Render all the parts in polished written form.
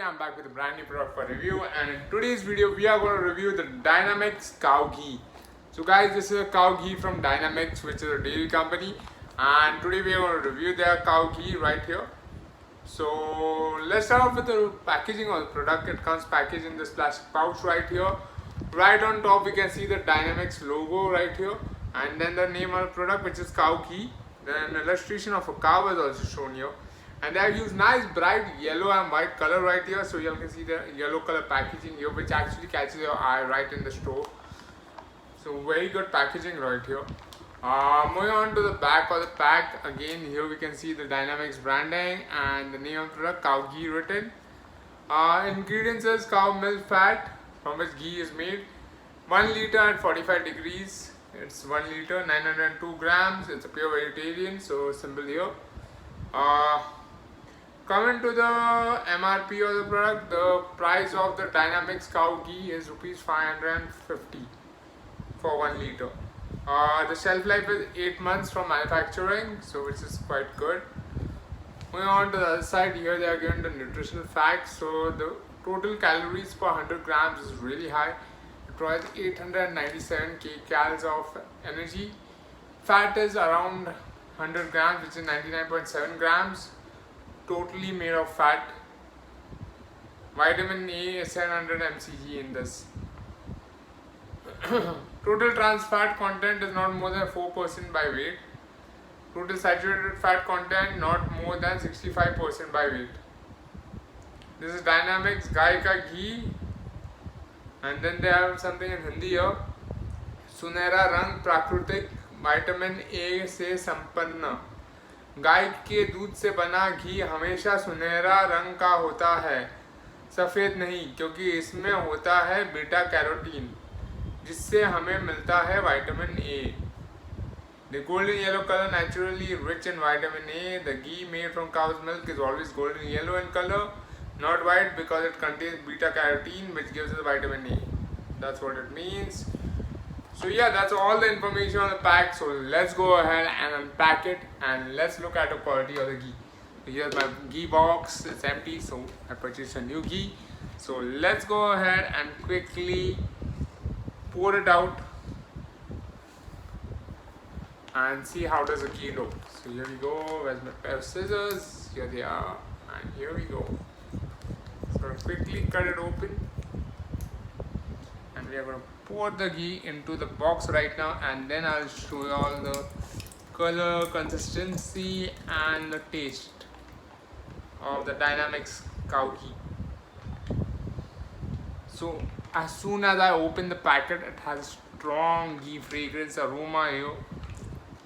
I'm back with a brand new product for review, and in today's video we are going to review the Dynamix Cow Ghee. So guys, this is a cow ghee from Dynamix, which is a dairy company, and today we are going to review their cow ghee right here. So let's start off with the packaging of the product. It comes packaged in this plastic pouch right here. Right on top we can see the Dynamix logo right here, and then the name of the product, which is cow ghee. Then an illustration of a cow is also shown here. And they have used nice bright yellow and white color right here, so you can see the yellow color packaging here, which actually catches your eye right in the store. So very good packaging right here. Moving on to the back of the pack, again here we can see the Dynamix branding and the name of the product, cow ghee, written. Ingredients is cow milk fat from which ghee is made. 1 liter at 45 degrees. It's 1 liter, 902 grams. It's a pure vegetarian, so symbol here. Coming to the MRP of the product, the price of the Dynamix Cow Ghee is Rs 550 for 1 liter. The shelf life is 8 months from manufacturing, so which is quite good. Moving on to the other side, here they are given the nutritional facts. So the total calories per 100 grams is really high. It provides 897 kcals of energy. Fat is around 100 grams, which is 99.7 grams. Totally made of fat. Vitamin A is 700 mcg in this. Total trans fat content is not more than 4% by weight. Total saturated fat content not more than 65% by weight. This is Dynamix Ghee Ghee, and then they have something in Hindi here. सुनहरा रंग प्राकृतिक vitamin A से संपन्न। गाय के दूध से बना घी हमेशा सुनहरा रंग का होता है, सफ़ेद नहीं, क्योंकि इसमें होता है बीटा कैरोटीन, जिससे हमें मिलता है vitamin A. The golden yellow color naturally rich in vitamin A. The ghee made from cow's milk is always golden yellow in color, not white, because it contains beta carotene, which gives us vitamin A. That's what it means. So yeah, that's all the information on the pack. So let's go ahead and unpack it, and let's look at the quality of the ghee. So here's my ghee box. It's empty, so I purchased a new ghee. So let's go ahead and quickly pour it out and see how does the ghee look. So here we go. Where's my pair of scissors? Here they are, and here we go. So quickly cut it open, and we are going to pour the ghee into the box right now, and then I'll show you all the color, consistency and the taste of the Dynamix Cow Ghee. So as soon as I open the packet, it has strong ghee fragrance aroma here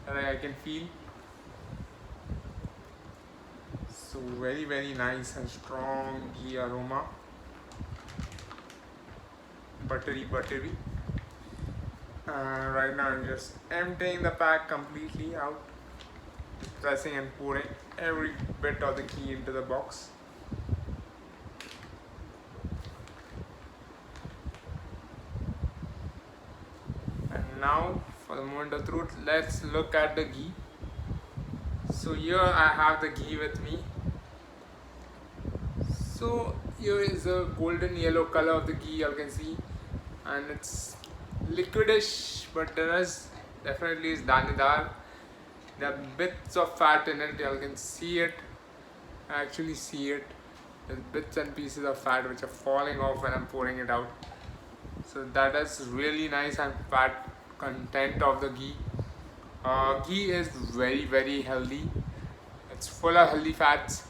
that I can feel. So very nice and strong ghee aroma. Buttery. Right now I'm just emptying the pack completely out, pressing and pouring every bit of the ghee into the box. And now for the moment of truth, let's look at the ghee. So here I have the ghee with me. So here is the golden yellow color of the ghee, you can see, and it's liquidish, but there is definitely is danedar. There are bits of fat in it, you can see it. I actually see it. There's bits and pieces of fat which are falling off when I'm pouring it out. So that is really nice and fat content of the ghee. Ghee is very healthy. It's full of healthy fats,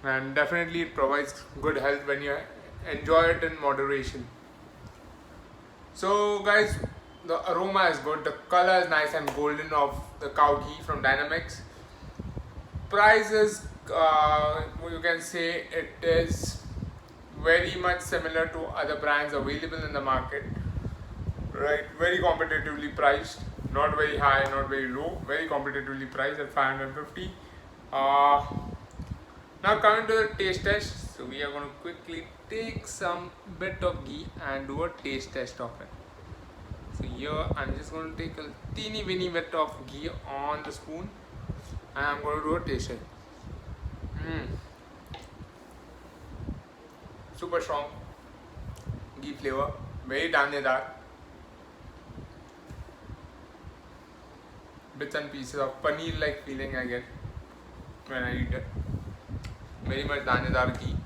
and definitely it provides good health when you enjoy it in moderation. So guys, the aroma is good, the color is nice and golden of the cow ghee from Dynamix. Price is, you can say it is very much similar to other brands available in the market, right? Very competitively priced, not very high, not very low, very competitively priced at 550. Now coming to the taste test, so we are going to quickly take some bit of ghee and do a taste test of it. So here I'm just going to take a teeny weeny bit of ghee on the spoon, and I'm going to do a taste test. super strong ghee flavor, very danedar. Bits and pieces of paneer like feeling I get when I eat it. Very much danedar ghee.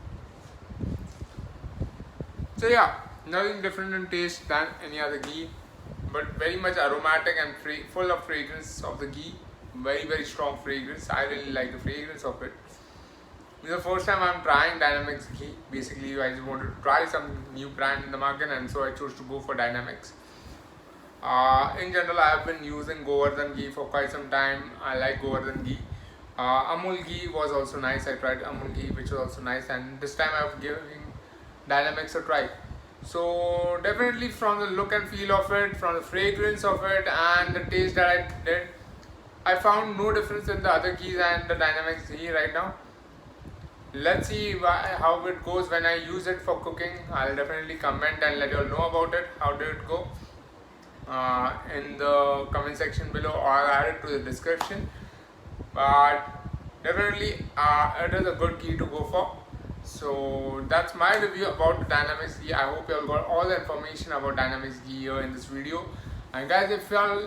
So yeah, nothing different in taste than any other ghee, but very much aromatic and full of fragrance of the ghee. Very strong fragrance. I really like the fragrance of it. This is the first time I'm trying Dynamix ghee. Basically, I just wanted to try some new brand in the market, and so I chose to go for Dynamix. In general, I have been using Govardhan ghee for quite some time. I like Govardhan ghee. Amul ghee was also nice. I tried Amul ghee, which was also nice, and this time I've given Dynamix a try. So definitely from the look and feel of it, from the fragrance of it, and the taste that I did, I found no difference in the other ghees and the Dynamix ghee right now. Let's see how it goes when I use it for cooking. I'll definitely comment and let you all know about it. How did it go? In the comment section below, or I'll add it to the description. But definitely it is a good ghee to go for. So that's my review about the Dynamix ghee. I hope you all got all the information about Dynamix ghee here in this video. And guys, if you all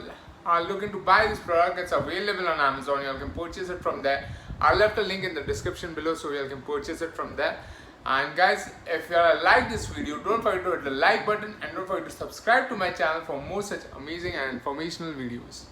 are looking to buy this product, it's available on Amazon. You all can purchase it from there. I'll left a link in the description below, so you all can purchase it from there. And guys, if you all like this video, don't forget to hit the like button and don't forget to subscribe to my channel for more such amazing and informational videos.